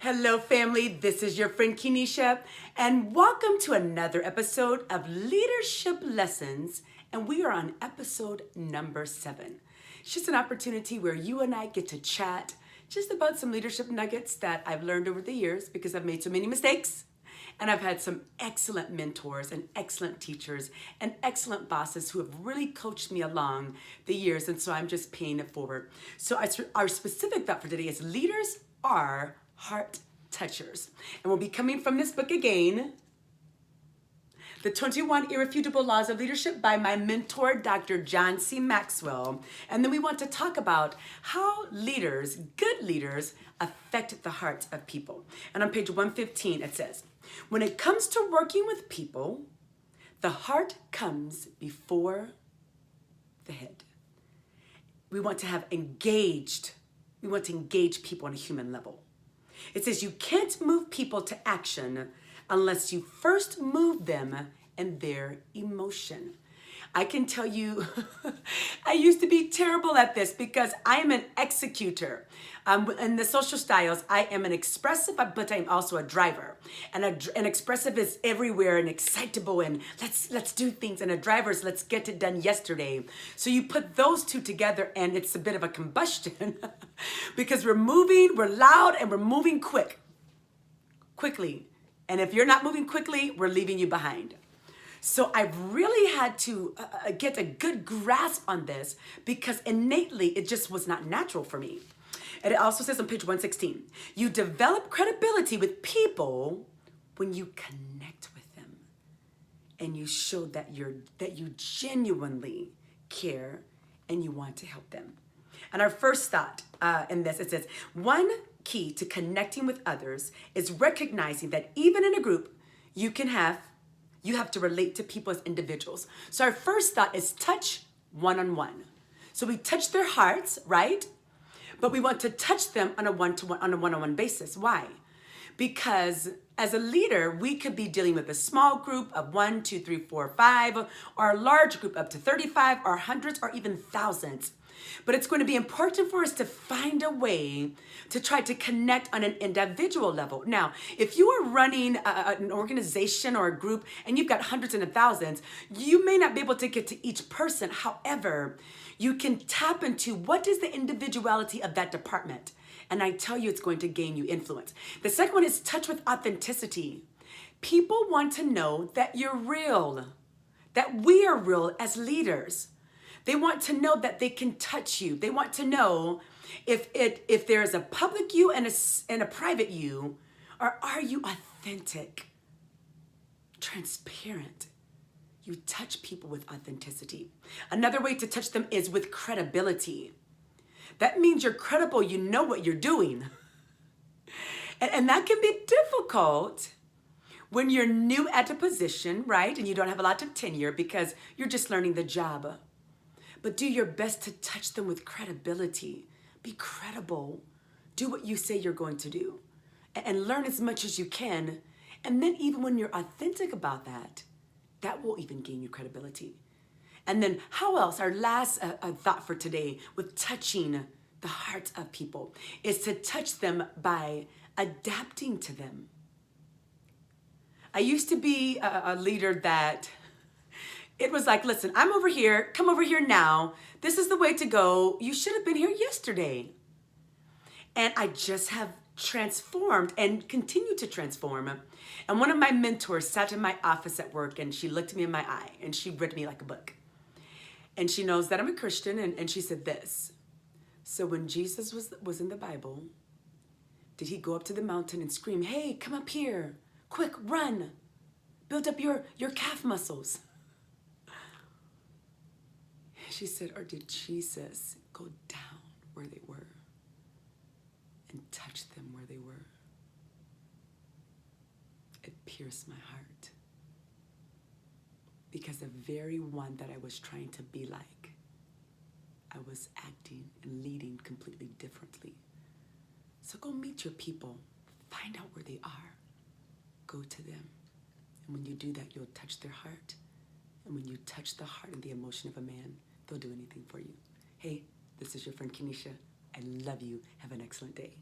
Hello, family. This is your friend Kenesha, and welcome to another episode of Leadership Lessons. And we are on episode number 7. It's just an opportunity where you and I get to chat just about some leadership nuggets that I've learned over the years because I've made so many mistakes. And I've had some excellent mentors and excellent teachers and excellent bosses who have really coached me along the years. And so I'm just paying it forward. So our specific thought for today is leaders are heart touchers. And we'll be coming from this book again, The 21 Irrefutable Laws of Leadership by my mentor, Dr. John C. Maxwell. And then we want to talk about how leaders, good leaders, affect the hearts of people. And on page 115, it says, when it comes to working with people, the heart comes before the head. We want to engage people on a human level. It says you can't move people to action unless you first move them in their emotion. I can tell you, I used to be terrible at this because I am an executor. In the social styles, I am an expressive, but I'm also a driver. And an expressive is everywhere and excitable and let's do things. And a driver is let's get it done yesterday. So you put those two together and it's a bit of a combustion because we're moving, we're loud, and we're moving quickly. And if you're not moving quickly, we're leaving you behind. So I've really had to get a good grasp on this because innately it just was not natural for me. And it also says on page 116, you develop credibility with people when you connect with them and you show that you genuinely care and you want to help them. And our first thought in this, it says, one key to connecting with others is recognizing that even in a group, you have to relate to people as individuals. So our first thought is touch one-on-one. So we touch their hearts, right? But we want to touch them on a one-on-one basis. Why? Because as a leader, we could be dealing with a small group of 1, 2, 3, 4, 5, or a large group up to 35, or hundreds, or even thousands. But it's going to be important for us to find a way to try to connect on an individual level. Now, if you are running an organization or a group and you've got hundreds and thousands, you may not be able to get to each person. However, you can tap into what is the individuality of that department. And I tell you, it's going to gain you influence. The second one is touch with authenticity. People want to know that you're real, that we are real as leaders. They want to know that they can touch you. They want to know if there is a public you and a private you, or are you authentic, transparent? You touch people with authenticity. Another way to touch them is with credibility. That means you're credible. You know what you're doing. And that can be difficult when you're new at a position, right? And you don't have a lot of tenure because you're just learning the job. But do your best to touch them with credibility. Be credible. Do what you say you're going to do. And learn as much as you can. And then even when you're authentic about that, that will even gain you credibility. And then how else? Our last thought for today with touching the hearts of people is to touch them by adapting to them. I used to be a leader that it was like, listen, I'm over here, come over here now. This is the way to go. You should have been here yesterday. And I just have transformed and continue to transform. And one of my mentors sat in my office at work and she looked me in my eye and she read me like a book. And she knows that I'm a Christian and she said this. So when Jesus was in the Bible, did he go up to the mountain and scream, hey, come up here, quick, run, build up your calf muscles? She said, or did Jesus go down where they were and touch them where they were? It pierced my heart because the very one that I was trying to be like, I was acting and leading completely differently. So go meet your people, find out where they are, go to them. And when you do that, you'll touch their heart. And when you touch the heart and the emotion of a man, they'll do anything for you. Hey, this is your friend Kenesha. I love you. Have an excellent day.